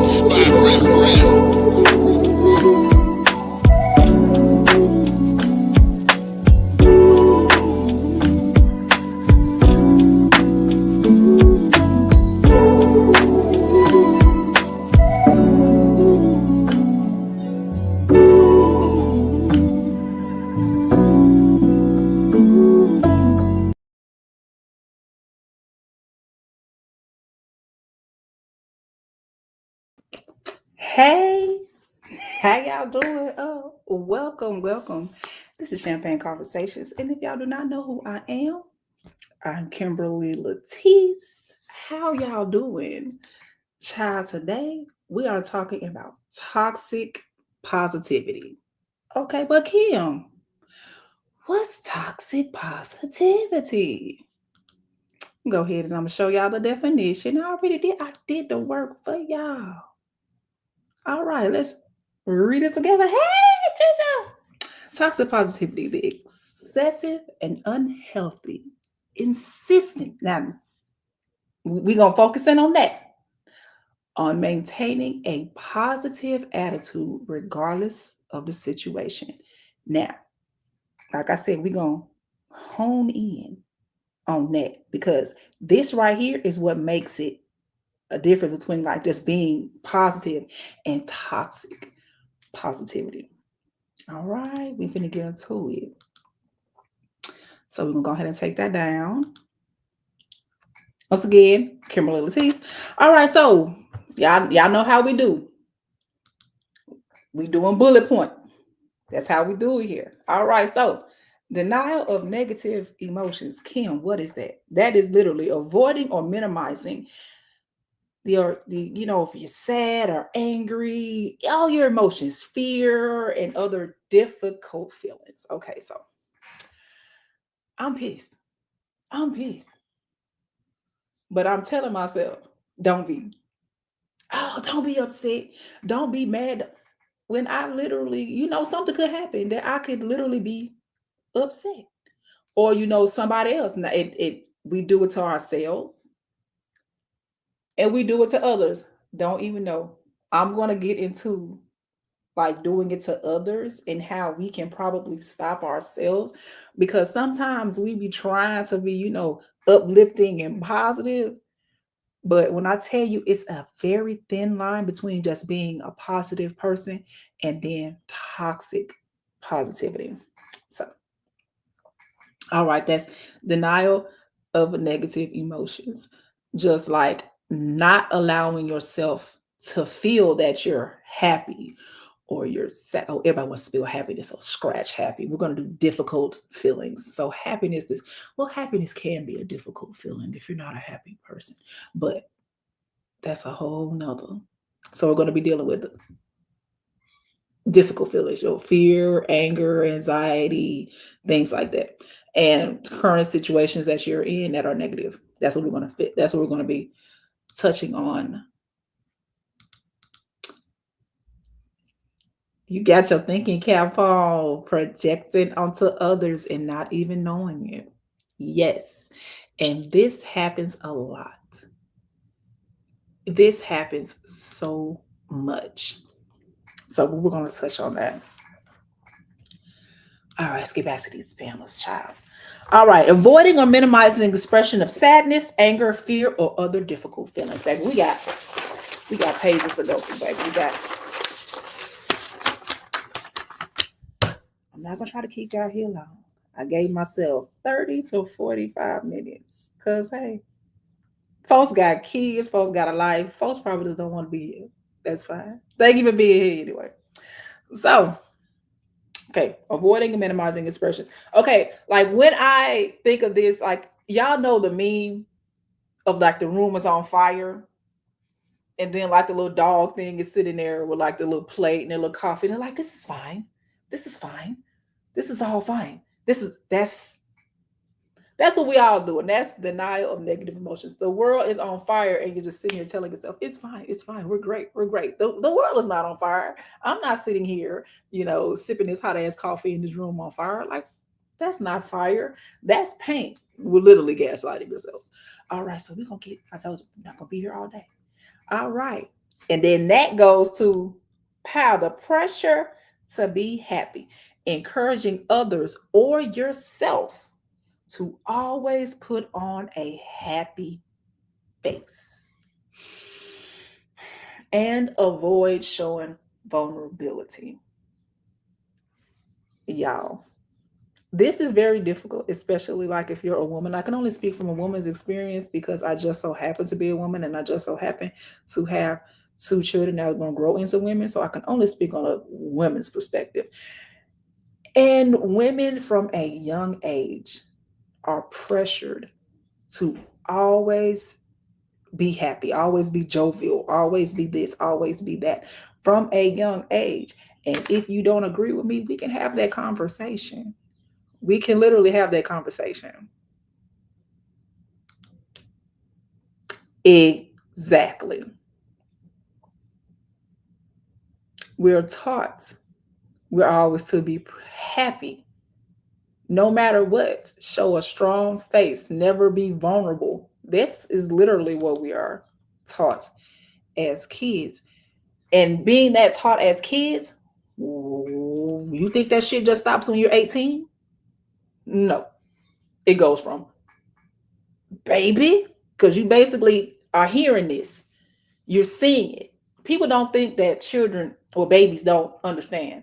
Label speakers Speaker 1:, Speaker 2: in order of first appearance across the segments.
Speaker 1: Beats by Riff Raff.
Speaker 2: Hey, how y'all doing? Welcome. This is Champagne Conversations, and if y'all do not know who I am, I'm Kimberly Latisse. How y'all doing? Child, today we are talking about toxic positivity. Okay, but Kim, what's toxic positivity? Go ahead and I'm gonna show y'all the definition. I already did. I did the work for y'all. All right, let's read it together. Hey, Trisha! Toxic positivity, the excessive and unhealthy, insistent. Now, we're going to focus in on that, on maintaining a positive attitude regardless of the situation. Now, like I said, we're going to hone in on that because this right here is what makes it a difference between like just being positive and toxic positivity. All right, we're going to get into it. So we're gonna go ahead and take that down. Once again, Kimberly Latisse. All right, so y'all know how we do. We doing bullet points. That's how we do it here. All right, so denial of negative emotions. Kim, what is that? That is literally avoiding or minimizing if you're sad or angry, all your emotions, fear and other difficult feelings. Okay, so I'm pissed. I'm pissed. But I'm telling myself, don't be. Oh, don't be upset. Don't be mad. When I literally, something could happen that I could literally be upset. Or, somebody else. Now, we do it to ourselves and we do it to others. Don't even know. I'm going to get into like doing it to others and how we can probably stop ourselves because sometimes we be trying to be, uplifting and positive. But when I tell you it's a very thin line between just being a positive person and then toxic positivity. So, all right, that's denial of negative emotions. Just like not allowing yourself to feel that you're happy or you're sad. Oh, everybody wants to feel happiness, so scratch happy. We're going to do difficult feelings. So, happiness can be a difficult feeling if you're not a happy person. But that's a whole nother. So we're going to be dealing with difficult feelings, fear, anger, anxiety, things like that, and current situations that you're in that are negative. That's what we're going to fit. That's what we're going to be touching on. You got your thinking cap on, projecting onto others and not even knowing it. Yes. And this happens a lot. This happens so much. So we're going to touch on that. All right, let's get back to these families, child. All right, avoiding or minimizing expression of sadness, anger, fear, or other difficult feelings. Baby, we got pages to go through, baby. I'm not gonna try to keep y'all here long. I gave myself 30 to 45 minutes. Cause hey, folks got kids, folks got a life, folks probably just don't want to be here. That's fine. Thank you for being here anyway. So okay, avoiding and minimizing expressions. Okay, like when I think of this, like y'all know the meme of like the room is on fire, and then like the little dog thing is sitting there with like the little plate and the little coffee, and they're like, "This is fine. This is fine. This is all fine. That's what we all do, and that's denial of negative emotions. The world is on fire, and you're just sitting here telling yourself, "It's fine. It's fine. We're great. We're great." The world is not on fire. I'm not sitting here, sipping this hot ass coffee in this room on fire. Like that's not fire. That's paint. We're literally gaslighting yourselves. All right, so we're gonna get. I told you, we're not gonna be here all day. All right. And then that goes to power the pressure to be happy, encouraging others or yourself to always put on a happy face and avoid showing vulnerability. Y'all, this is very difficult, especially like if you're a woman. I can only speak from a woman's experience because I just so happen to be a woman and I just so happen to have two children that are going to grow into women. So I can only speak on a woman's perspective. And women from a young age are pressured to always be happy, always be jovial, always be this, always be that from a young age. And if you don't agree with me, we can have that conversation. We can literally have that conversation. Exactly. We're taught we're always to be happy no matter what. Show a strong face, never be vulnerable. This is literally what we are taught as kids. And being that taught as kids, you think that shit just stops when you're 18? No. It goes from baby, because you basically are hearing this, you're seeing it. People don't think that children or babies don't understand.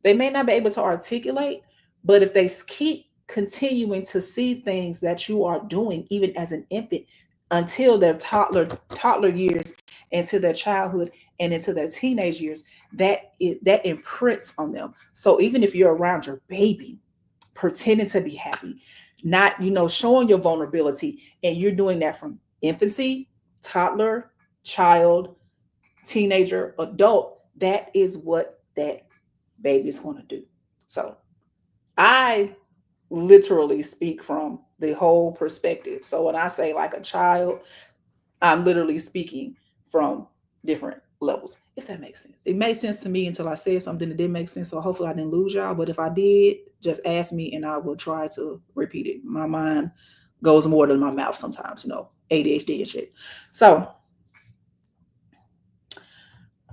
Speaker 2: They may not be able to articulate, but if they keep continuing to see things that you are doing, even as an infant, until their toddler years, into their childhood, and into their teenage years, that imprints on them. So even if you're around your baby, pretending to be happy, not showing your vulnerability, and you're doing that from infancy, toddler, child, teenager, adult, that is what that baby is going to do. So I literally speak from the whole perspective. So when I say like a child, I'm literally speaking from different levels, if that makes sense. It made sense to me until I said something that didn't make sense. So hopefully I didn't lose y'all. But if I did, just ask me and I will try to repeat it. My mind goes more than my mouth sometimes, ADHD and shit. So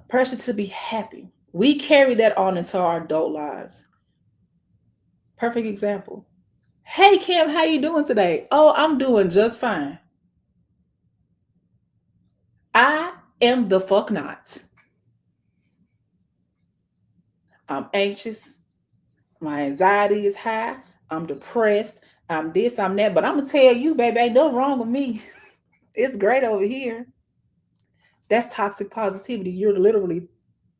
Speaker 2: pressure to be happy. We carry that on into our adult lives. Perfect example. Hey Kim, how you doing today? Oh, I'm doing just fine. I am the fuck not. I'm anxious. My anxiety is high. I'm depressed. I'm this, I'm that. But I'm gonna tell you, baby, ain't nothing wrong with me. It's great over here. That's toxic positivity. You're literally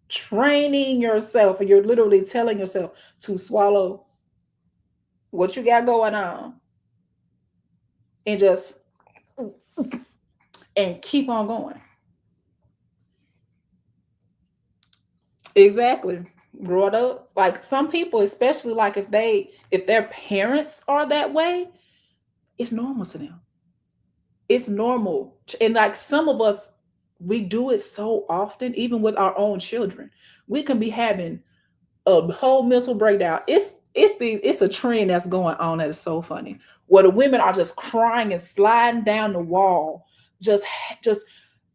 Speaker 2: training yourself, and you're literally telling yourself to swallow what you got going on and just and keep on going. Exactly. Grow it up. Like some people, especially like if their parents are that way, it's normal to them. It's normal. And like some of us, we do it so often, even with our own children. We can be having a whole mental breakdown. It's a trend that's going on that is so funny. Where the women are just crying and sliding down the wall, just just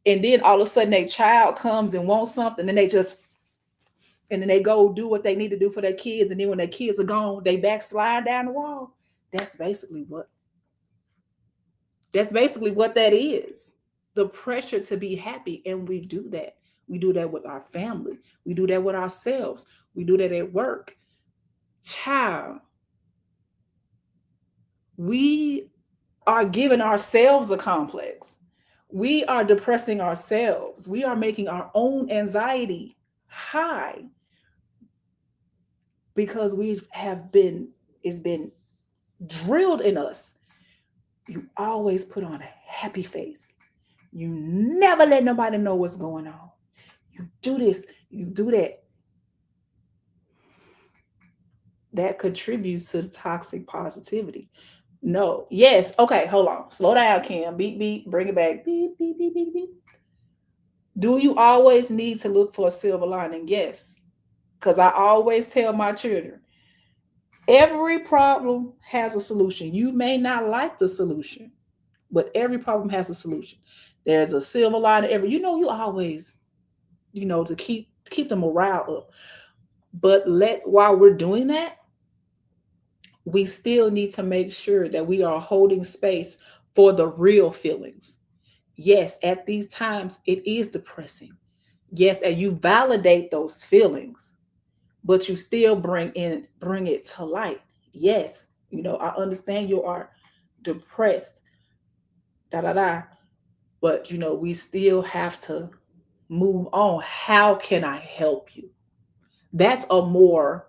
Speaker 2: and then all of a sudden their child comes and wants something, and then they go do what they need to do for their kids, and then when their kids are gone, they backslide down the wall. That's basically what that's basically what that is. The pressure to be happy. And we do that. We do that with our family. We do that with ourselves. We do that at work. Child, we are giving ourselves a complex. We are depressing ourselves. We are making our own anxiety high because it's been drilled in us. You always put on a happy face. You never let nobody know what's going on. You do this, you do that. That contributes to the toxic positivity. No, yes, okay, hold on. Slow down, Kim. Beep, beep, bring it back. Beep, beep, beep, beep, beep. Do you always need to look for a silver lining? Yes. Because I always tell my children every problem has a solution. You may not like the solution, but every problem has a solution. There's a silver lining. You always to keep the morale up. But let's while we're doing that, we still need to make sure that we are holding space for the real feelings. Yes, at these times it is depressing. Yes, and you validate those feelings, but you still bring it to light. Yes, I understand you are depressed, da da da, but we still have to move on. How can I help you? That's a more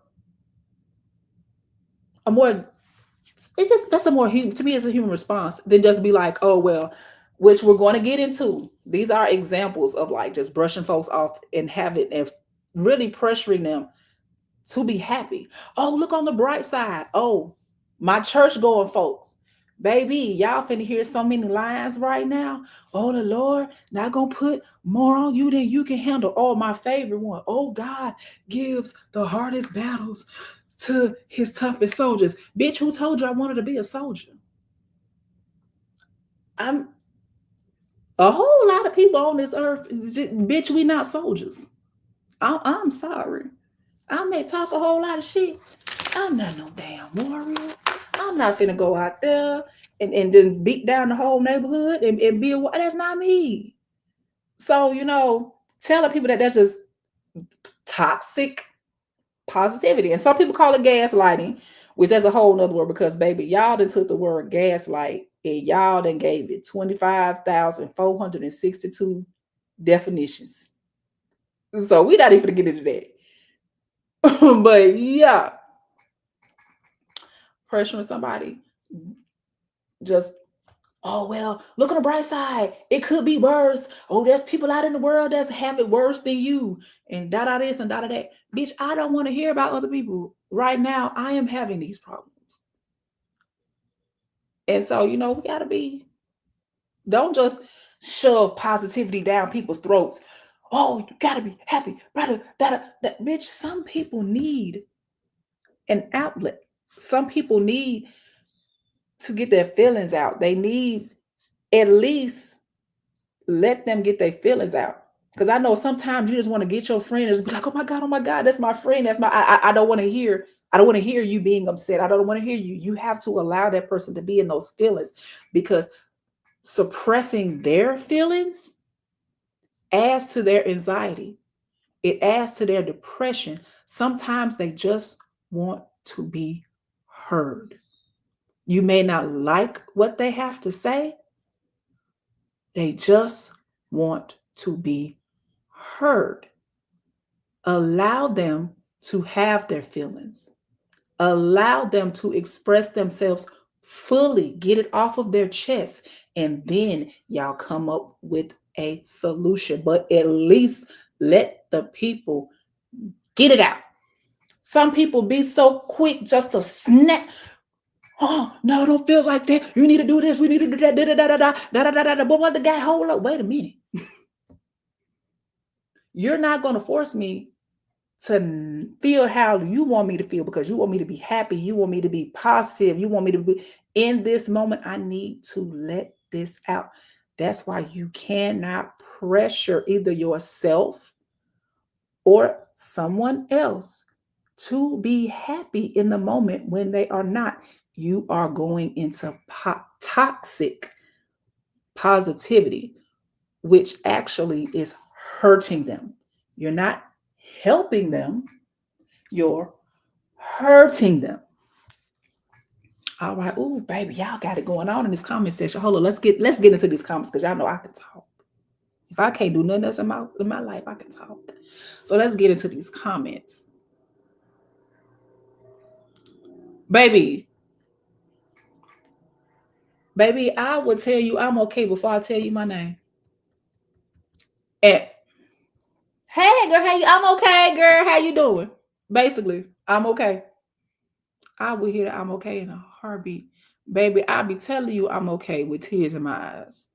Speaker 2: it just that's a more human to me. It's a human response than just be like, oh well, which we're going to get into. These are examples of like just brushing folks off and having and really pressuring them to be happy. Oh, look on the bright side. Oh, my church going folks. Baby, y'all finna hear so many lines right now. Oh, the Lord not gonna put more on you than you can handle. Oh, my favorite one. Oh, God gives the hardest battles to his toughest soldiers. Bitch, who told you I wanted to be a soldier? I'm a whole lot of people on this earth. Bitch, we not soldiers. I'm sorry. I may talk a whole lot of shit. I'm not no damn warrior. I'm not finna go out there and then beat down the whole neighborhood and be a that's not me. So, telling people that that's just toxic positivity. And some people call it gaslighting, which is a whole nother word because baby, y'all done took the word gaslight and y'all done gave it 25,462 definitions. So we not even gonna get into that. But yeah, pressuring somebody just, oh well, look on the bright side. It could be worse. Oh, there's people out in the world that's have it worse than you, and da da this and da da that. Bitch, I don't want to hear about other people. Right now, I am having these problems. And so, we gotta be, don't just shove positivity down people's throats. Oh, you gotta be happy, brother. That bitch, some people need an outlet. Some people need to get their feelings out. They need at least let them get their feelings out. Because I know sometimes you just want to get your friend and just be like, oh my God, that's my friend. That's my I don't want to hear, I don't want to hear you being upset. I don't want to hear you. You have to allow that person to be in those feelings because suppressing their feelings adds to their anxiety. It adds to their depression. Sometimes they just want to be heard. You may not like what they have to say, they just want to be heard. Allow them to have their feelings. Allow them to express themselves fully, get it off of their chest, and then y'all come up with a solution. But at least let the people get it out. Some people be so quick just to snap. Oh, no, I don't feel like that. You need to do this. We need to do that. Da da da da da da da da da. But what the guy hold up? Wait a minute. You're not going to force me to feel how you want me to feel because you want me to be happy. You want me to be positive. You want me to be in this moment. I need to let this out. That's why you cannot pressure either yourself or someone else to be happy in the moment when they are not. You are going into toxic positivity, which actually is hurting them. You're not helping them, you're hurting them. All right. Oh, baby, y'all got it going on in this comment section. Hold on, let's get into these comments because y'all know I can talk. If I can't do nothing else in my life, I can talk. So let's get into these comments. Baby, baby, I will tell you I'm okay before I tell you my name. And hey girl, I'm okay, girl. How you doing? Basically, I'm okay. I will hear that I'm okay in a heartbeat. Baby, I'll be telling you I'm okay with tears in my eyes.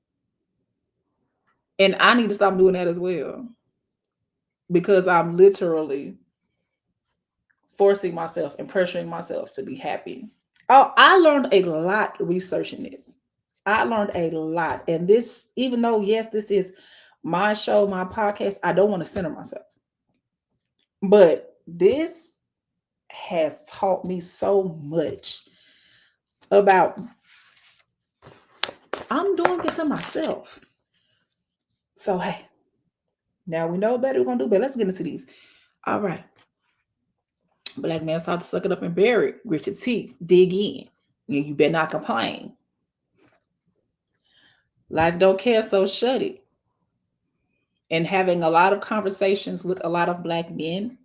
Speaker 2: And I need to stop doing that as well because I'm literally forcing myself and pressuring myself to be happy. Oh, I learned a lot researching this. I learned a lot. And this, even though, yes, this is my show, my podcast, I don't want to center myself. But this has taught me so much about I'm doing it to myself. So hey, now we know better we're gonna do, but let's get into these. All right. Black man sought to suck it up and bury it. Grit your teeth, dig in. You better not complain. Life don't care, so shut it. And having a lot of conversations with a lot of black men,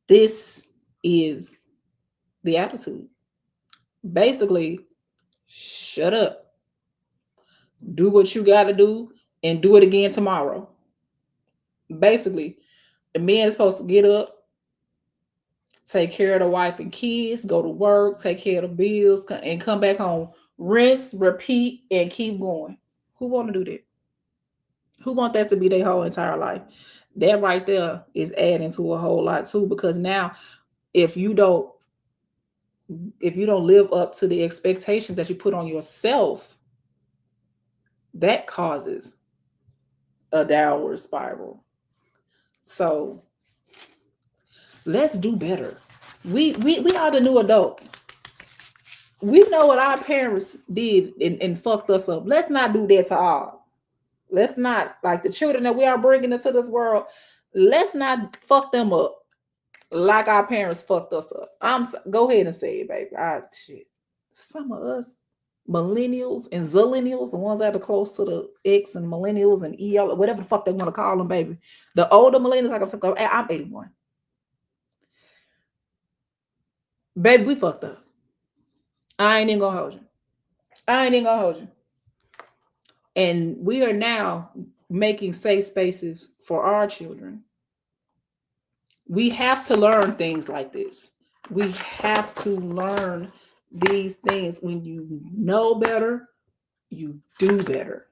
Speaker 2: this is the attitude. Basically, shut up, do what you got to do, and do it again tomorrow. Basically, the man is supposed to get up, take care of the wife and kids, go to work, take care of the bills, and come back home. Rinse, repeat, and keep going. Who want to do that? Who want that to be their whole entire life? That right there is adding to a whole lot too, because now if you don't live up to the expectations that you put on yourself, that causes a downward spiral. So let's do better. We are the new adults. We know what our parents did and fucked us up. Let's not do that to ours. Let's not, like the children that we are bringing into this world, let's not fuck them up like our parents fucked us up. Go ahead and say it, baby. Shit. Some of us millennials and zillennials, the ones that are close to the X and millennials and EL, whatever the fuck they want to call them, baby. The older millennials, like I'm 81. Baby, we fucked up. I ain't even gonna hold you. I ain't even gonna hold you. And we are now making safe spaces for our children. We have to learn things like this. We have to learn these things. When you know better, you do better.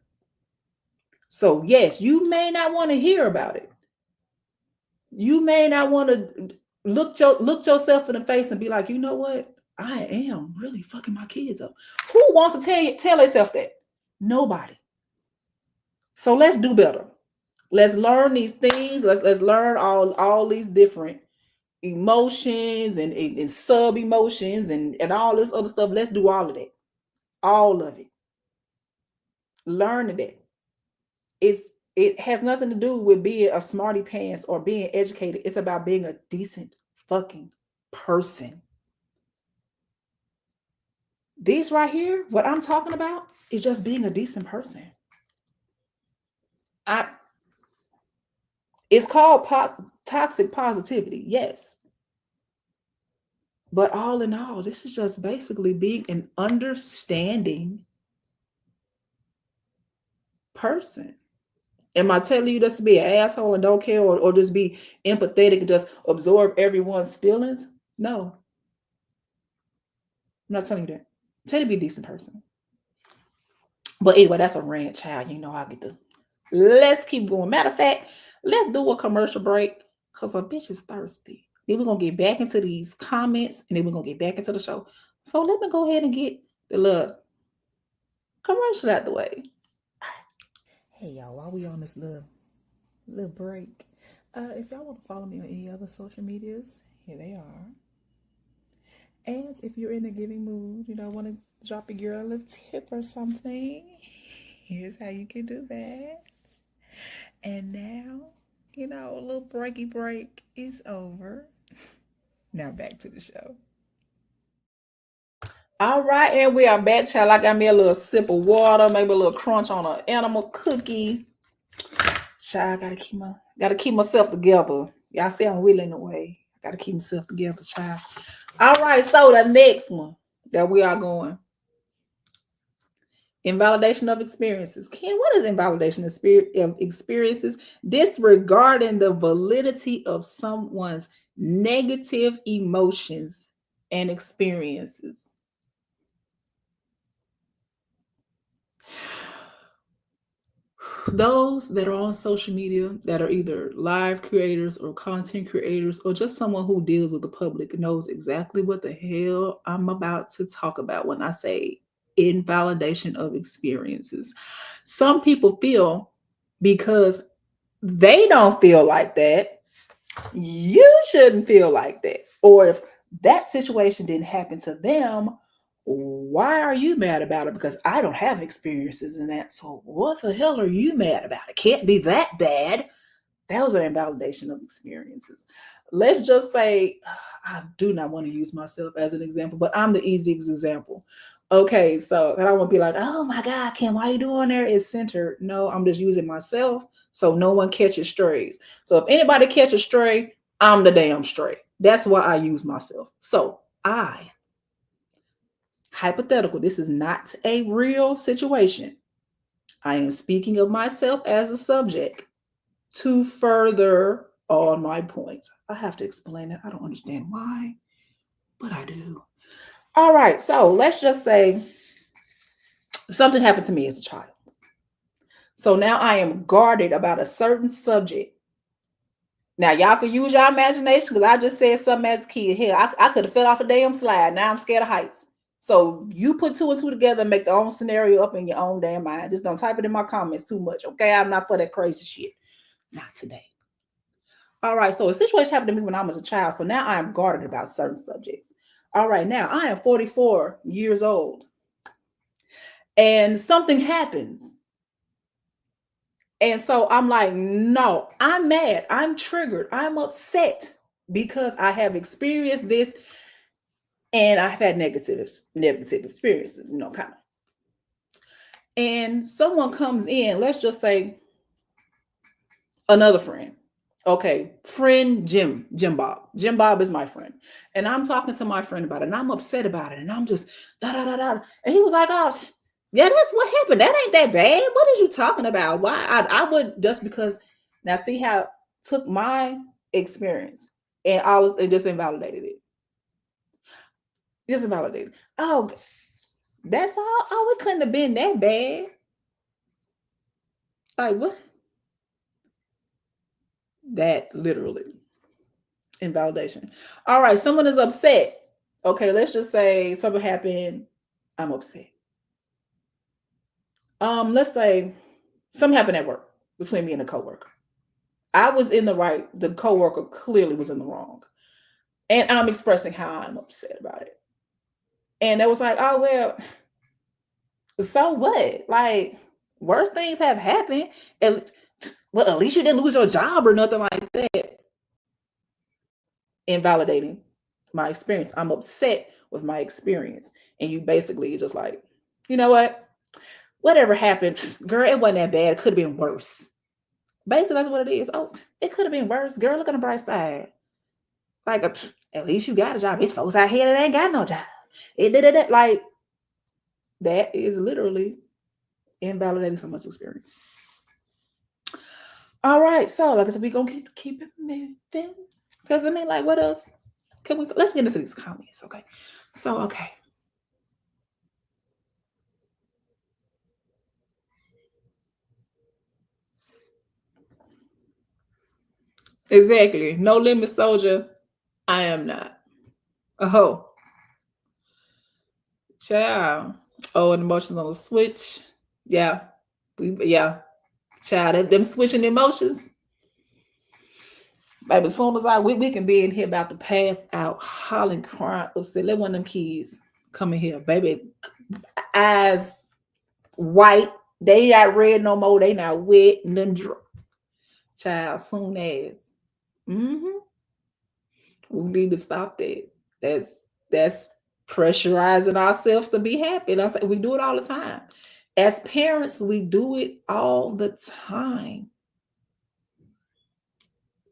Speaker 2: So, yes, you may not want to hear about it. You may not want to look yourself in the face and be like, you know what? I am really fucking my kids up. Who wants to tell yourself that? Nobody. So let's do better. Let's learn these things. Let's learn all these different emotions and sub emotions and all this other stuff. Let's do all of that. All of it. Learn that. It has nothing to do with being a smarty pants or being educated. It's about being a decent fucking person. This right here, what I'm talking about, is just being a decent person. I It's called toxic positivity, yes. But all in all, this is just basically being an understanding person. Am I telling you just to be an asshole and don't care, or just be empathetic and just absorb everyone's feelings? No, I'm not telling you that. I'm telling you to be a decent person. But anyway, that's a rant, child. You know I get to. Let's keep going. Matter of fact, let's do a commercial break because a bitch is thirsty. Then we're gonna get back into these comments and then we're gonna get back into the show. So let me go ahead and get the little commercial out the way. Hey y'all, while we on this little break, if y'all want to follow me on any other social medias, here they are. And if you're in a giving mood, want to drop a girl a little tip or something, here's how you can do that. And now, a little breaky break is over. Now back to the show. All right, and we are back, child. I got me a little sip of water, maybe a little crunch on an animal cookie. Child, gotta keep myself together. Y'all see I'm willing away. I gotta keep myself together, child. All right, so the next one that we are going. Invalidation of experiences. Ken, what is invalidation of experiences? Disregarding the validity of someone's negative emotions and experiences. Those that are on social media that are either live creators or content creators or just someone who deals with the public knows exactly what the hell I'm about to talk about when I say invalidation of experiences. Some people feel because they don't feel like that, you shouldn't feel like that. Or if that situation didn't happen to them, why are you mad about it? Because I don't have experiences in that. So what the hell are you mad about? It can't be that bad. That was an invalidation of experiences. Let's just say, I do not want to use myself as an example, but I'm the easiest example. Okay, so and I won't be like, oh my God, Kim, why are you doing there? It's centered. No, I'm just using myself so no one catches strays. So if anybody catches stray, I'm the damn stray. That's why I use myself. So I, hypothetical, this is not a real situation. I am speaking of myself as a subject to further on my points. I have to explain it. I don't understand why, but I do. All right, so let's just say something happened to me as a child. So now I am guarded about a certain subject. Now y'all can use your imagination because I just said something as a kid. Hell, I could have fell off a damn slide. Now I'm scared of heights. So you put two and two together and make the own scenario up in your own damn mind. Just don't type it in my comments too much, okay? I'm not for that crazy shit. Not today. All right, so a situation happened to me when I was a child. So now I am guarded about certain subjects. All right, now I am 44 years old and something happens. And so I'm like, no, I'm mad. I'm triggered. I'm upset because I have experienced this and I've had negative experiences, kind of. And someone comes in, let's just say another friend. Okay, friend Jim Bob. Jim Bob is my friend. And I'm talking to my friend about it and I'm upset about it. And I'm just da da da da. And he was like, oh, yeah, that's what happened. That ain't that bad. What are you talking about? Why? I would just because now see how it took my experience and it just invalidated it. Just invalidated. Oh, that's all. Oh, it couldn't have been that bad. Like what? That literally invalidation. All right, someone is upset. Okay, let's just say something happened. I'm upset. Let's say something happened at work between me and a coworker. I was in the right. The coworker clearly was in the wrong, and I'm expressing how I'm upset about it. And it was like, oh well, so what? Like, worse things have happened. And well, at least you didn't lose your job or nothing like that. Invalidating my experience. I'm upset with my experience. And you basically just like, you know what? Whatever happened, girl, it wasn't that bad. It could have been worse. Basically, that's what it is. Oh, it could have been worse. Girl, look on the bright side. Like, at least you got a job. It's folks out here that ain't got no job. It did it. Like, that is literally invalidating someone's experience. All right. So, like I said, we're going to keep it moving. Because, I mean, like, what else? Let's get into these comments, okay? So, okay. Exactly. No limit soldier. I am not. Oh, child. Oh, and emotions on the switch. Yeah. Yeah. Child, them switching emotions. Baby, as soon as we can be in here about to pass out, hollering, crying, upset. Let one of them kids come in here, baby. Eyes white. They not red no more. They not wet. Them child, soon as. Mm-hmm. We need to stop that. That's pressurizing ourselves to be happy. And I say we do it all the time. As parents, we do it all the time.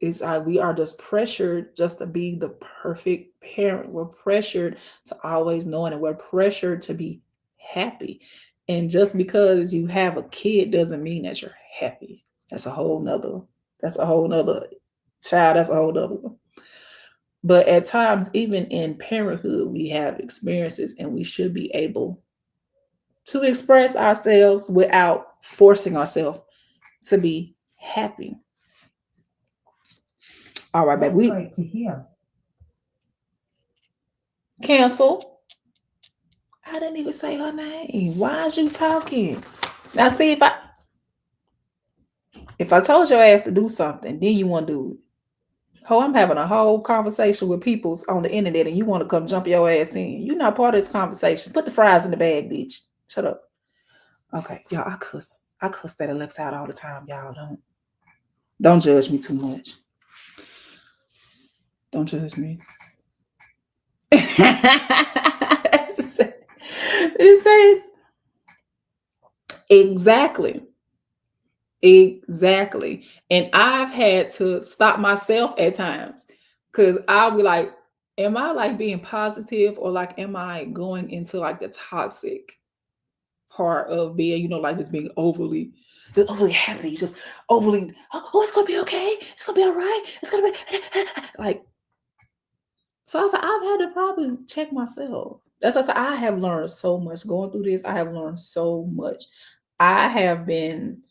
Speaker 2: It's like we are just pressured just to be the perfect parent. We're pressured to always know it, and we're pressured to be happy. And just because you have a kid doesn't mean that you're happy. That's a whole nother, that's a whole nother child, that's a whole nother one. But at times, even in parenthood, we have experiences and we should be able to express ourselves without forcing ourselves to be happy. All right, baby. Great to hear. Cancel. I didn't even say her name. Why is you talking? Now see if I If I told your ass to do something, then you want to do it. Oh, I'm having a whole conversation with peoples on the internet and you want to come jump your ass in. You're not part of this conversation. Put the fries in the bag, bitch. Shut up. Okay, y'all, I cuss. I cuss that Alexa out all the time. Y'all don't judge me too much. Don't judge me. It said exactly. Exactly. And I've had to stop myself at times because I'll be like, am I like being positive or like am I going into like the toxic part of being, like just overly happy, just overly, oh, it's gonna be okay, it's gonna be all right, it's gonna be like, so I've had to probably check myself. That's why I said I have learned so much going through this. I have learned so much. I have been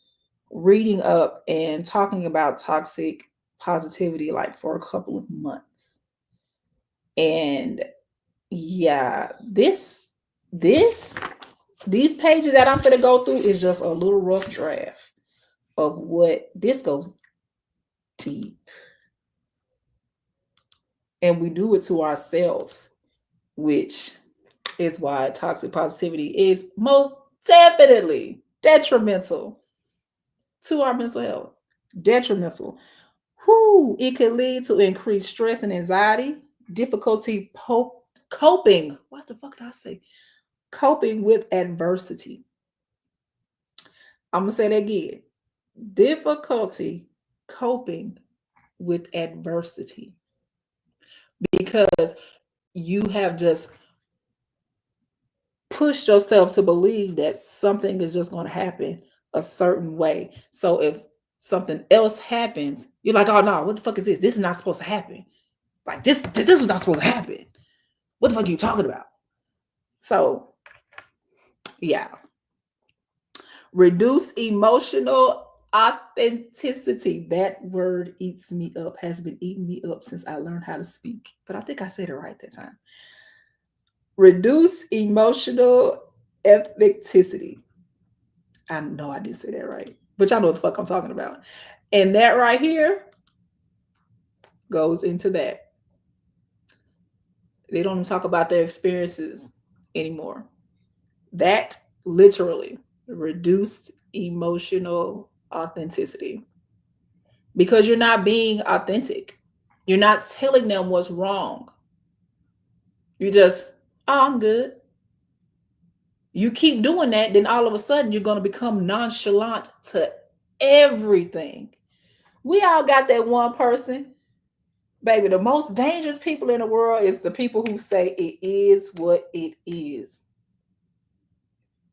Speaker 2: reading up and talking about toxic positivity like for a couple of months. And yeah, this these pages that I'm gonna go through is just a little rough draft of what this goes deep. And we do it to ourselves, which is why toxic positivity is most definitely detrimental to our mental health. Detrimental. Whoo, it could lead to increased stress and anxiety, difficulty coping. What the fuck did I say? Coping with adversity. I'm gonna say that again. Difficulty coping with adversity because you have just pushed yourself to believe that something is just going to happen a certain way. So if something else happens, you're like, oh no, what the fuck is this? This is not supposed to happen. Like this is not supposed to happen. What the fuck are you talking about? So yeah. Reduce emotional authenticity. That word eats me up, has been eating me up since I learned how to speak. But I think I said it right that time. Reduce emotional authenticity. I know I didn't say that right, but y'all know what the fuck I'm talking about. And that right here goes into that. They don't even talk about their experiences anymore. That literally reduced emotional authenticity because you're not being authentic. You're not telling them what's wrong. You just, oh, I'm good. You keep doing that, then all of a sudden you're going to become nonchalant to everything. We all got that one person. Baby, the most dangerous people in the world is the people who say it is what it is.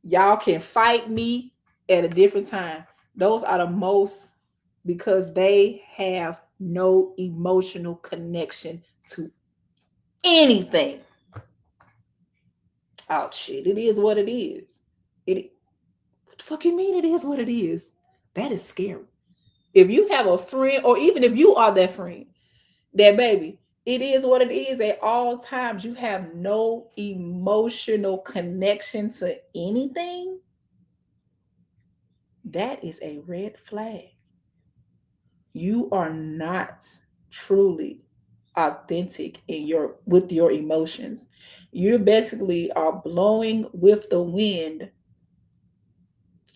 Speaker 2: Y'all can fight me at a different time. Those are the most because they have no emotional connection to anything. Oh shit, it is what it is. It what the fuck you mean it is what it is? That is scary. If you have a friend, or even if you are that friend, that baby, it is what it is at all times. You have no emotional connection to anything. That is a red flag. You are not truly authentic in your with your emotions. You basically are blowing with the wind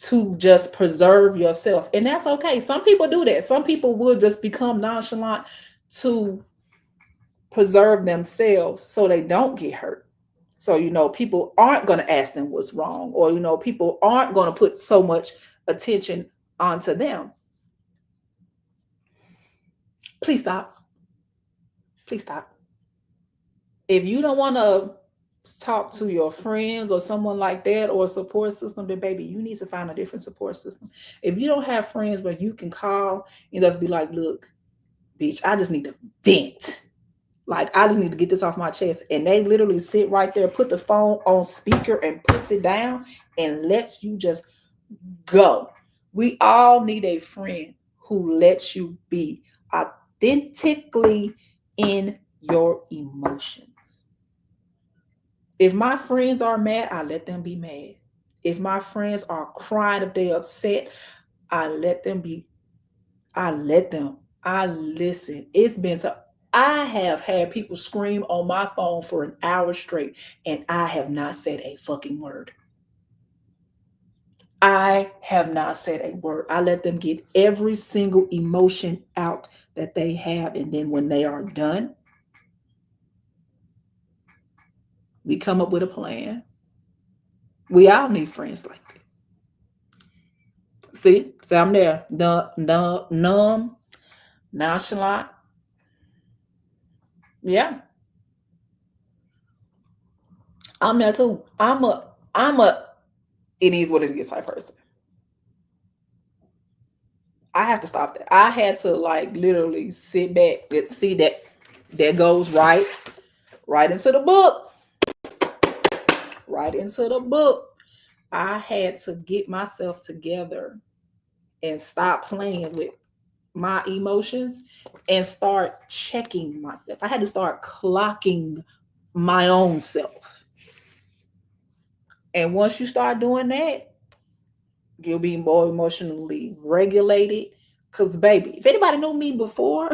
Speaker 2: to just preserve yourself. And that's okay. Some people do that. Some people will just become nonchalant to preserve themselves so they don't get hurt. So, people aren't going to ask them what's wrong, or, people aren't going to put so much attention onto them. Please stop. Please stop. If you don't want to talk to your friends or someone like that or a support system, then baby, you need to find a different support system. If you don't have friends where you can call and just be like, look, bitch, I just need to vent. Like, I just need to get this off my chest. And they literally sit right there, put the phone on speaker and puts it down and lets you just go. We all need a friend who lets you be authentically in your emotions. If my friends are mad, I let them be mad. If my friends are crying, if they're upset, I let them be I let them. I listen. It's been so. I have had people scream on my phone for an hour straight, and I have not said a fucking word. I have not said a word. I let them get every single emotion out that they have. And then when they are done, we come up with a plan. We all need friends like that. See, I'm there. Numb, nonchalant. Yeah, I'm there too. I'm a, it is what it is type person. I have to stop that. I had to like literally sit back and see that goes right into the book. Right into the book. I had to get myself together and stop playing with my emotions and start checking myself. I had to start clocking my own self. And once you start doing that, you'll be more emotionally regulated. Because, baby, if anybody knew me before,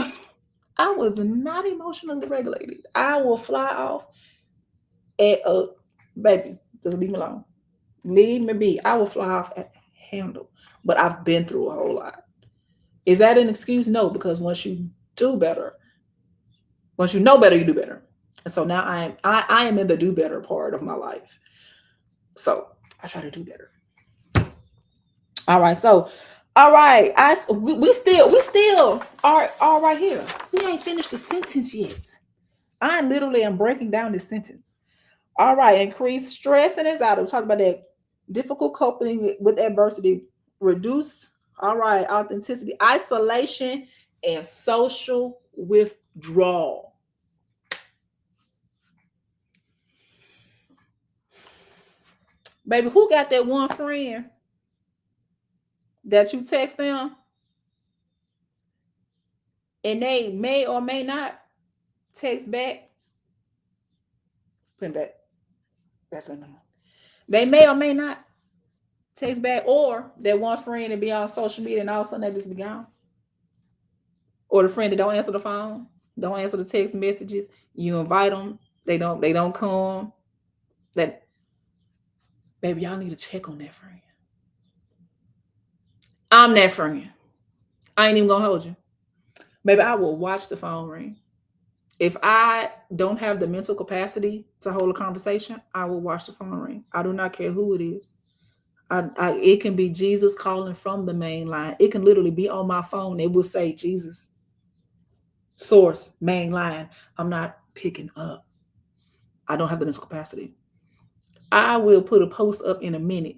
Speaker 2: I was not emotionally regulated. I will fly off at a baby. Just leave me alone. Leave me be. I will fly off at handle. But I've been through a whole lot. Is that an excuse? No, because once you do better, once you know better, you do better. And so now I am in the do better part of my life. So I try to do better. All right. So all right. We still are right here. We ain't finished the sentence yet. I literally am breaking down this sentence. All right. Increase stress and anxiety. We talked about that. Difficult coping with adversity. Reduce. All right. Authenticity. Isolation and social withdrawal. Baby, who got that one friend that you text them and they may or may not text back? Put it back. That's enough. They may or may not text back, or that one friend that be on social media and all of a sudden they just be gone. Or the friend that don't answer the phone, don't answer the text messages. You invite them, they don't come. That baby, y'all need to check on that friend. I'm that friend. I ain't even gonna hold you. Baby, I will watch the phone ring. If I don't have the mental capacity to hold a conversation, I will watch the phone ring. I do not care who it is. It can be Jesus calling from the main line. It can literally be on my phone. It will say Jesus, source, main line. I'm not picking up. I don't have the mental capacity. I will put a post up in a minute.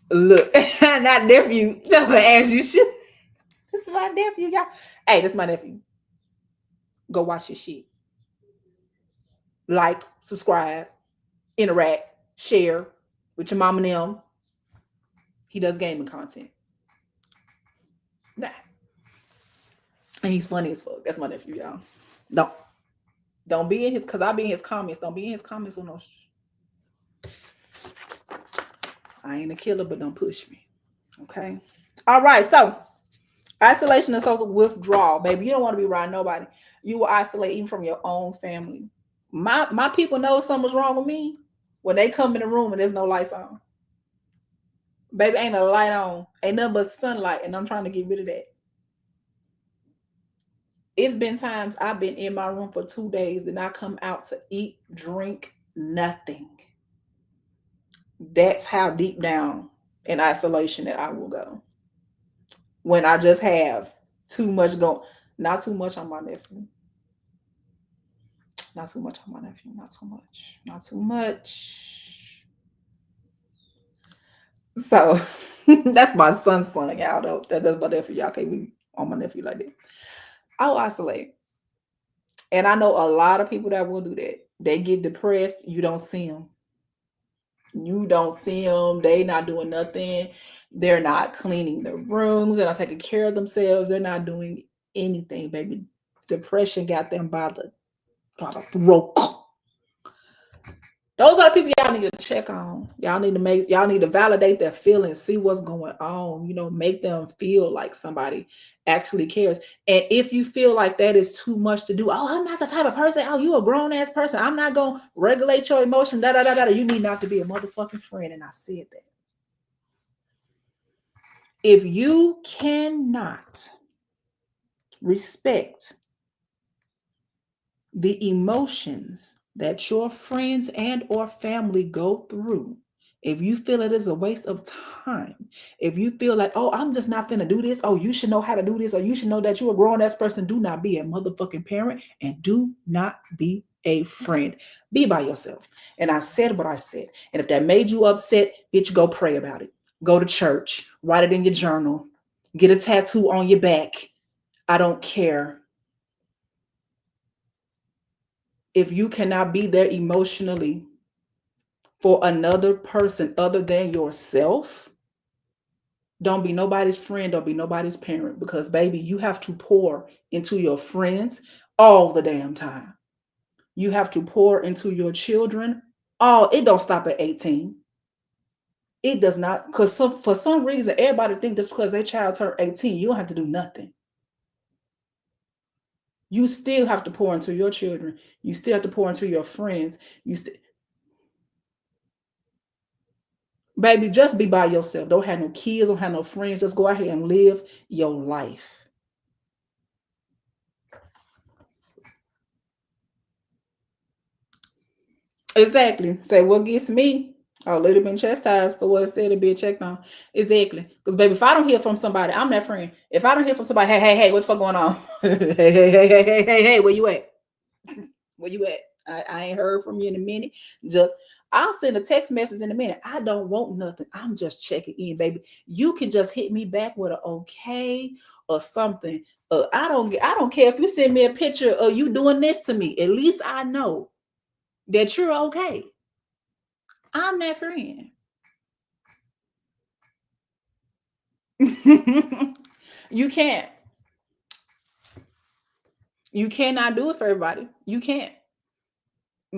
Speaker 2: Look, not nephew. Just as you should. This is my nephew, y'all. Hey, that's my nephew. Go watch his shit. Like, subscribe, interact, share with your mom and them. He does gaming content. Nah. And he's funny as fuck. That's my nephew, y'all. Don't don't be in his because I be in his comments. Don't be in his comments on no I ain't a killer, but don't push me. Okay. All right. So isolation and social withdrawal, baby. You don't want to be around nobody. You will isolate even from your own family. My people know something's wrong with me when they come in the room and there's no lights on. Baby, ain't a light on. Ain't nothing but sunlight, and I'm trying to get rid of that. It's been times I've been in my room for 2 days, then I come out to eat, drink, nothing. That's how deep down in isolation that I will go. When I just have too much going, not too much on my nephew. Not too much on my nephew. Not too much. Not too much. So that's my son's son, y'all. Though that's my nephew. Y'all can't be on my nephew like that. I'll isolate. And I know a lot of people that will do that. They get depressed. You don't see them. You don't see them. They not doing nothing. They're not cleaning their rooms. They're not taking care of themselves. They're not doing anything, baby. Depression got them by the throat. Those are the people y'all need to check on. Y'all need to validate their feelings, see what's going on, make them feel like somebody actually cares. And if you feel like that is too much to do, oh, I'm not the type of person, oh, you a grown ass person, I'm not gonna regulate your emotion, da da da da. You need not to be a motherfucking friend. And I said that. If you cannot respect the emotions that your friends and or family go through, if you feel it is a waste of time, if you feel like, oh, I'm just not finna do this, oh, you should know how to do this, or you should know that you're a grown ass person, do not be a motherfucking parent and do not be a friend. Be by yourself. And I said what I said. And if that made you upset, bitch, go pray about it. Go to church, write it in your journal, get a tattoo on your back. I don't care. If you cannot be there emotionally for another person other than yourself, don't be nobody's friend, don't be nobody's parent, because baby, you have to pour into your friends all the damn time. You have to pour into your children. Oh, it don't stop at 18. It does not, because for some reason, everybody think just because their child turned 18, you don't have to do nothing. You still have to pour into your children. You still have to pour into your friends. Baby, just be by yourself. Don't have no kids, don't have no friends. Just go out here and live your life. Exactly. Say what gets me. Oh, let it been chastised for what it said to be checked on. Exactly. Because baby, if I don't hear from somebody, I'm that friend. If I don't hear from somebody, hey, hey, hey, what the fuck going on? Hey, hey, hey, hey, hey, hey, hey, where you at? Where you at? I ain't heard from you in a minute. Just I'll send a text message in a minute. I don't want nothing. I'm just checking in, baby. You can just hit me back with an okay or something. I don't care if you send me a picture of you doing this to me. At least I know that you're okay. I'm that friend. You can't. You cannot do it for everybody. You can't.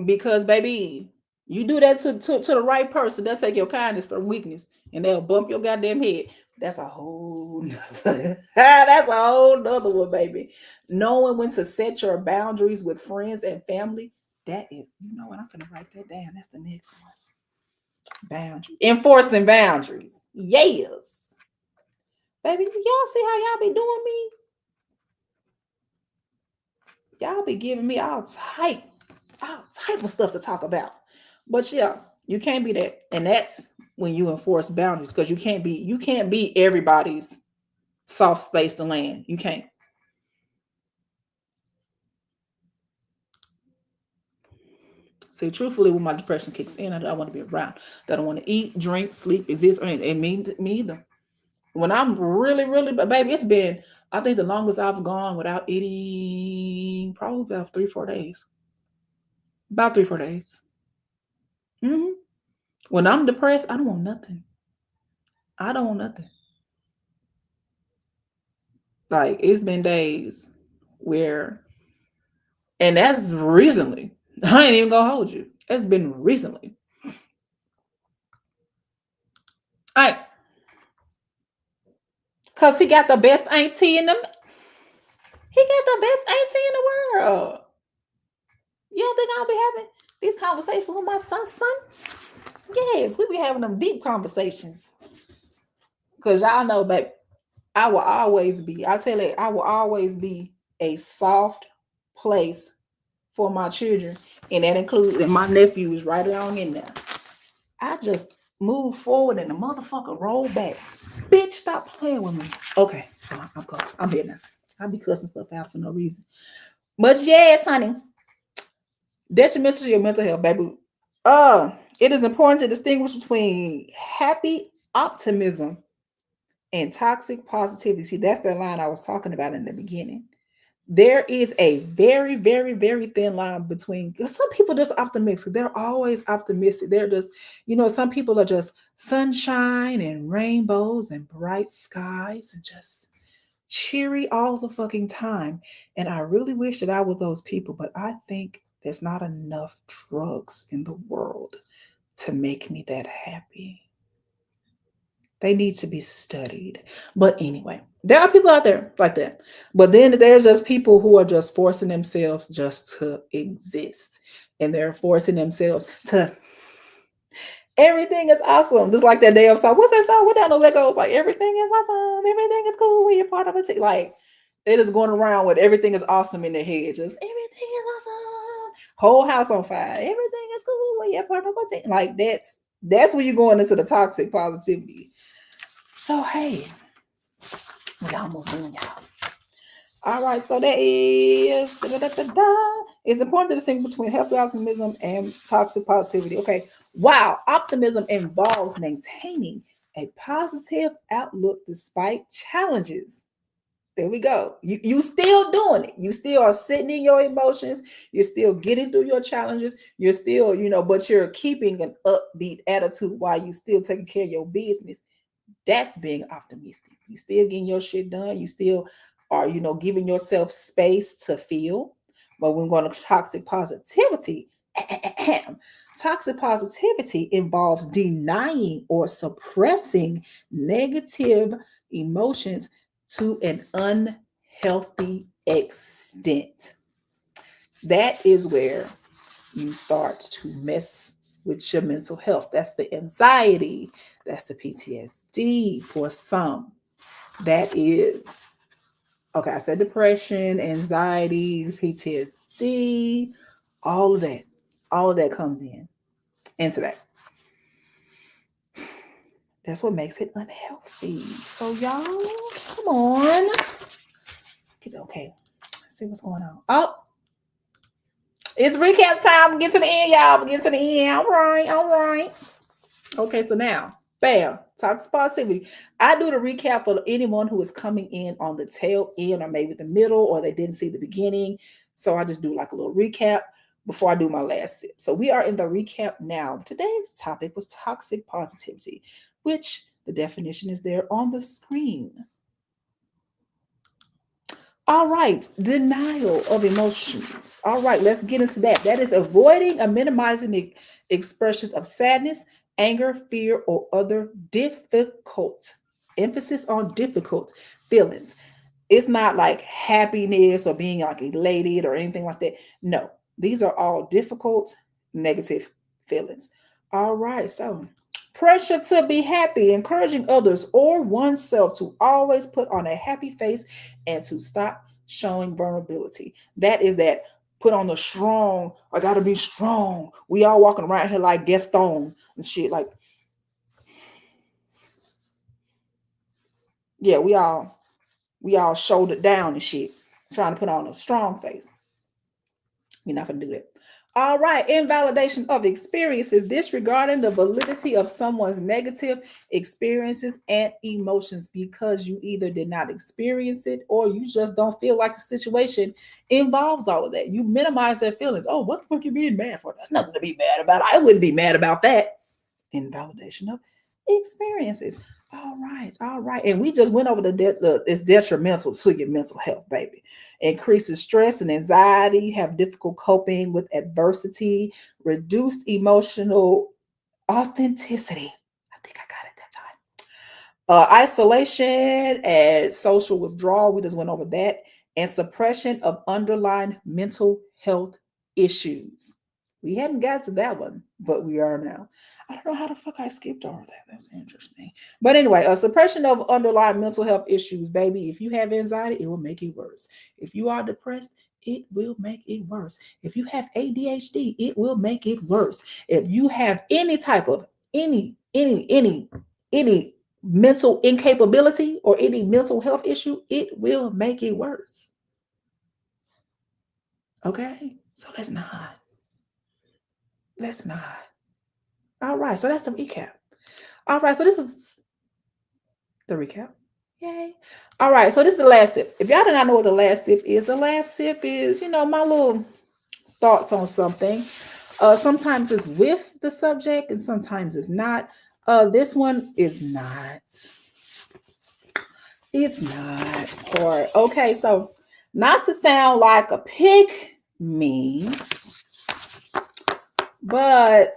Speaker 2: Because baby, you do that to the right person, they'll take your kindness for weakness and they'll bump your goddamn head. That's a whole that's a whole nother one, baby. Knowing when to set your boundaries with friends and family, that is, you know what, I'm gonna write that down. That's the next one. Boundaries. Enforcing boundaries. Yes. Baby, y'all see how y'all be doing me? Y'all be giving me all type of stuff to talk about. But yeah, you can't be that. And that's when you enforce boundaries, because you can't be everybody's soft space to land. You can't. See, truthfully, when my depression kicks in, I don't want to be around. I don't want to eat, drink, sleep, exist, or and me either. When I'm really, really, but baby, it's been, I think the longest I've gone without eating probably about 3, 4 days. About 3, 4 days. hmm When I'm depressed, I don't want nothing. I don't want nothing. Like it's been days where, and that's recently. I ain't even gonna hold you. It's been recently. I, cause he got the best auntie in the. He got the best auntie in the world. You don't think I'll be having these conversations with my son? Yes, we be having them deep conversations. Cause y'all know, baby, I will always be. I tell you, I will always be a soft place for my children, and that includes, and my nephew is right along in there. I just move forward and the motherfucker roll back. Bitch, stop playing with me. Okay, so I'm close. I'm here now. I be cussing stuff out for no reason. But yes, honey, detrimental to your mental health, baby. It is important to distinguish between happy optimism and toxic positivity. See, that's that line I was talking about in the beginning. There is a very, very, very thin line between, some people just optimistic. They're always optimistic. They're just, some people are just sunshine and rainbows and bright skies and just cheery all the fucking time. And I really wish that I were those people, but I think There's not enough drugs in the world to make me that happy. They need to be studied. But anyway, there are people out there like that. But then there's just people who are just forcing themselves just to exist. And they're forcing themselves to everything is awesome. Just like that damn song. What's that song? What down the let go? Like everything is awesome. Everything is cool when you're part of a team. Like they just going around with everything is awesome in their head. Just everything is awesome. Whole house on fire. Everything is cool when you're part of a team. Like that's when you're going into the toxic positivity. So hey, we almost done, y'all. All right, so that is it's important to distinguish between healthy optimism and toxic positivity. Okay, wow, optimism involves maintaining a positive outlook despite challenges. There we go. You still doing it. You still are sitting in your emotions. You're still getting through your challenges. You're still, but you're keeping an upbeat attitude while you still taking care of your business. That's being optimistic. You still getting your shit done. You still are, giving yourself space to feel. But when we're going to toxic positivity, toxic positivity involves denying or suppressing negative emotions to an unhealthy extent. That is where you start to mess with your mental health. That's the anxiety, that's the PTSD for some. That is, okay, I said depression, anxiety, PTSD, all of that. All of that comes into that. That's what makes it unhealthy. So y'all, come on. Let's get okay. Let's see what's going on. Oh, it's recap time. Get to the end, y'all. Get to the end. All right, all right. Okay, so now, bam, toxic positivity. I do the recap for anyone who is coming in on the tail end or maybe the middle or they didn't see the beginning. So I just do like a little recap before I do my last sip. So we are in the recap now. Today's topic was toxic positivity, which the definition is there on the screen. All right, denial of emotions. All right, let's get into that. That is avoiding or minimizing the expressions of sadness, anger, fear, or other difficult, emphasis on difficult feelings. It's not like happiness or being like elated or anything like that. No, these are all difficult, negative feelings. All right, so pressure to be happy, encouraging others or oneself to always put on a happy face and to stop showing vulnerability. That is that put on the strong, I gotta be strong. We all walking around here like Gaston and shit. Like, yeah, we all shouldered down and shit, trying to put on a strong face. We're not gonna do that. All right, invalidation of experiences, disregarding the validity of someone's negative experiences and emotions because you either did not experience it or you just don't feel like the situation involves all of that. You minimize their feelings. Oh, what the fuck you being mad for? That's nothing to be mad about. I wouldn't be mad about that. Invalidation of experiences. All right, all right. And we just went over it's detrimental to your mental health, baby. Increases stress and anxiety, have difficult coping with adversity, reduced emotional authenticity. I think I got it that time. Isolation and social withdrawal, we just went over that, and suppression of underlying mental health issues. We hadn't got to that one, but we are now. I don't know how the fuck I skipped over that. That's interesting. But anyway, a suppression of underlying mental health issues, baby. If you have anxiety, it will make it worse. If you are depressed, it will make it worse. If you have ADHD, it will make it worse. If you have any type of any mental incapability or any mental health issue, it will make it worse. Okay? So let's not. Let's not. All right. So that's the recap. All right. So this is the recap. Yay. All right. So this is the last sip. If y'all do not know what the last sip is, my little thoughts on something. Sometimes it's with the subject and sometimes it's not. This one is not. It's not hard. Okay, so not to sound like a pick me, But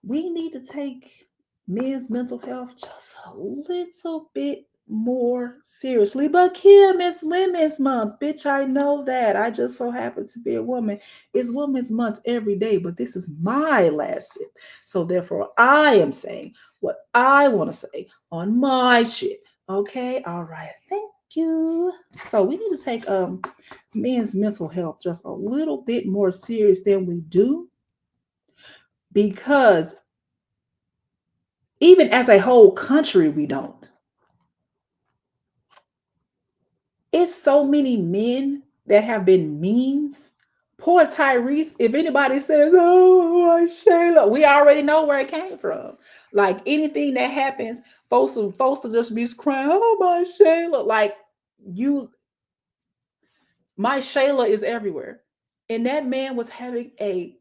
Speaker 2: we need to take men's mental health just a little bit more seriously. But Kim, it's Women's Month. Bitch, I know that. I just so happen to be a woman. It's Women's Month every day, but this is my last sip. So therefore, I am saying what I want to say on my shit. Okay? All right. Thank you. So we need to take men's mental health just a little bit more serious than we do because even as a whole country, we don't. It's so many men that have been memes. Poor Tyrese, if anybody says, oh, Shayla, we already know where it came from. Like anything that happens, folks will just be crying, oh, my Shayla. Like you, my Shayla is everywhere. And that man was having a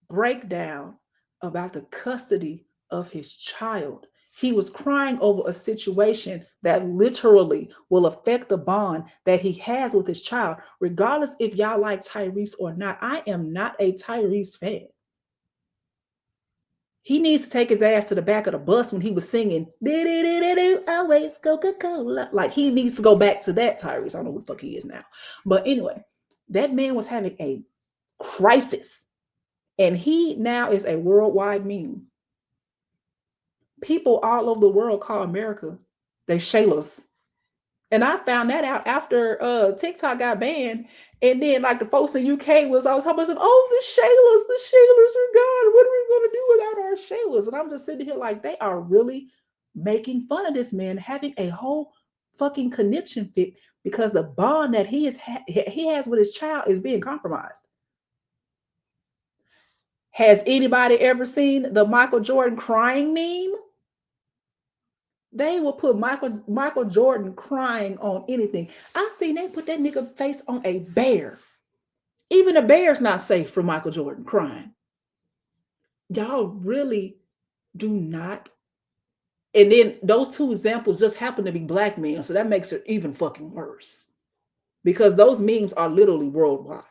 Speaker 2: breakdown about the custody of his child. He was crying over a situation that literally will affect the bond that he has with his child, regardless if y'all like Tyrese or not. I am not a Tyrese fan. He needs to take his ass to the back of the bus when he was singing, always Coca-Cola. Like he needs to go back to that Tyrese. I don't know who the fuck he is now. But anyway, that man was having a crisis. And he now is a worldwide meme. People all over the world call America they Shaylas. And I found that out after TikTok got banned. And then like the folks in UK was always talking about, oh, the Shaylas are gone. What are we gonna do without our Shaylas? And I'm just sitting here like they are really making fun of this man having a whole fucking conniption fit because the bond that he has with his child is being compromised. Has anybody ever seen the Michael Jordan crying meme? They will put Michael Jordan crying on anything. I seen they put that nigga face on a bear. Even a bear's not safe for Michael Jordan crying. Y'all really do not. And then those two examples just happen to be black men, so that makes it even fucking worse. Because those memes are literally worldwide.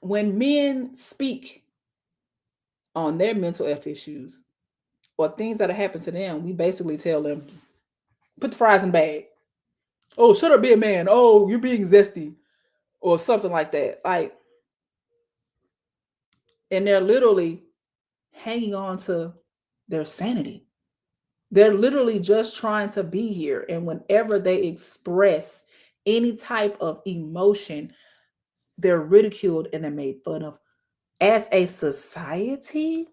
Speaker 2: When men speak on their mental health issues or things that have happened to them, we basically tell them, put the fries in the bag. Oh, shut up, be a man. Oh, you're being zesty. Or something like that. Like, and they're literally hanging on to their sanity. They're literally just trying to be here. And whenever they express any type of emotion, they're ridiculed and they're made fun of. As a society,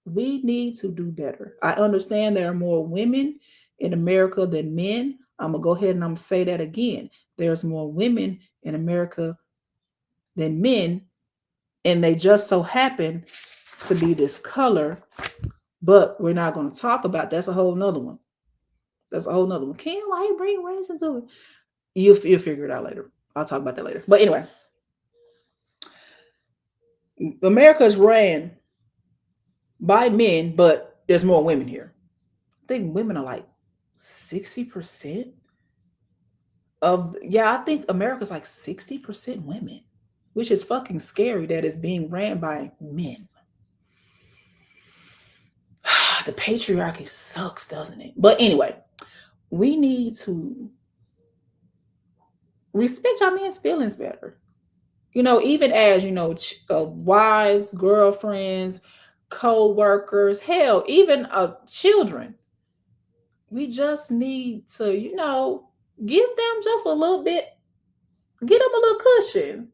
Speaker 2: we need to do better. I understand there are more women in America than men. I'm going to go ahead and I'm going to say that again. There's more women in America than men, and they just so happen to be this color, but we're not going to talk about that's a whole nother one. That's a whole nother one. Kim, why you bring race into it? You'll figure it out later. I'll talk about that later. But anyway, America is ran by men, but there's more women here. I think women are like 60% of, yeah, I think America's like 60% women, which is fucking scary that it's being ran by men. The patriarchy sucks, doesn't it? But anyway, we need to respect our men's feelings better. Even as, wives, girlfriends, co-workers, hell, even children. We just need to, give them just a little bit, give them a little cushion.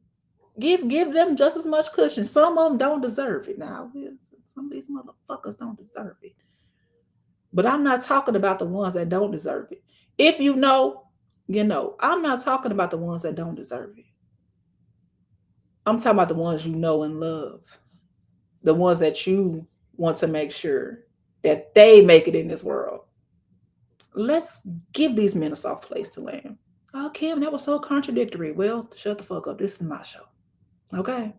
Speaker 2: Give them just as much cushion. Some of them don't deserve it. Now, some of these motherfuckers don't deserve it. But I'm not talking about the ones that don't deserve it. If you know, you know. I'm not talking about the ones that don't deserve it. I'm talking about the ones you know and love. The ones that you want to make sure that they make it in this world. Let's give these men a soft place to land. Oh, Kim, that was so contradictory. Well, shut the fuck up. This is my show. Okay?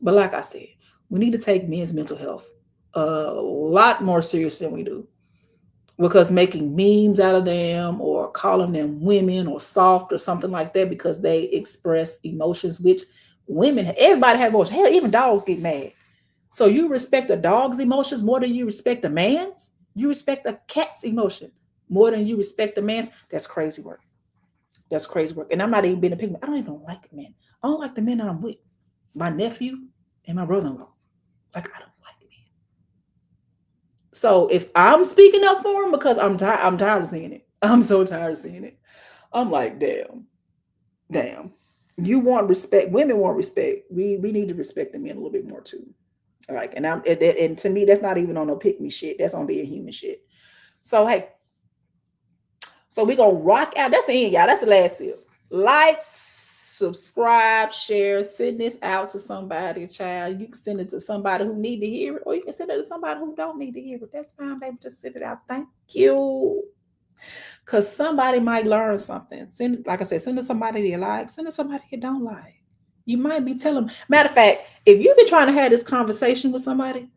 Speaker 2: But like I said, we need to take men's mental health a lot more serious than we do. Because making memes out of them or calling them women or soft or something like that because they express emotions, which Women, everybody have emotions. Hell, even dogs get mad. So you respect a dog's emotions more than you respect a man's? You respect a cat's emotion more than you respect a man's? That's crazy work. That's crazy work. And I'm not even being a pigment. I don't even like men. I don't like the men that I'm with. My nephew and my brother-in-law. Like, I don't like men. So if I'm speaking up for him because I'm tired of seeing it. I'm so tired of seeing it. I'm like, damn. You want respect. Women want respect. We need to respect the men a little bit more too. Like, and to me, that's not even on no pick me shit. That's on being human shit. So hey, so we gonna rock out. That's the end, y'all. That's the last sip. Like, subscribe, share, send this out to somebody, child. You can send it to somebody who need to hear it, or you can send it to somebody who don't need to hear it. That's fine, baby. Just send it out. Thank you. Cause somebody might learn something. Send, like I said, send it to somebody you like, send it to somebody you don't like. You might be telling them. Matter of fact, if you've been trying to have this conversation with somebody,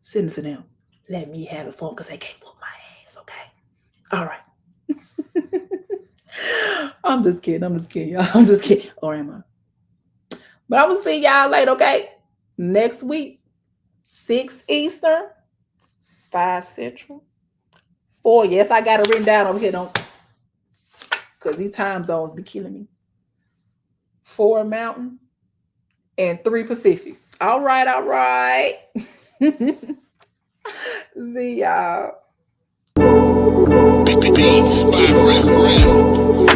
Speaker 2: send it to them. Let me have it for them because they can't whoop my ass, okay? All right. I'm just kidding. I'm just kidding, y'all. I'm just kidding. Or am I? But I'm going to see y'all later, okay? Next week, 6 Eastern, 5 Central, 4. Yes, I got it written down over here, don't, because these time zones be killing me. 4 Mountain and 3 Pacific. All right, all right. See y'all.
Speaker 1: Beats by Riff Raff.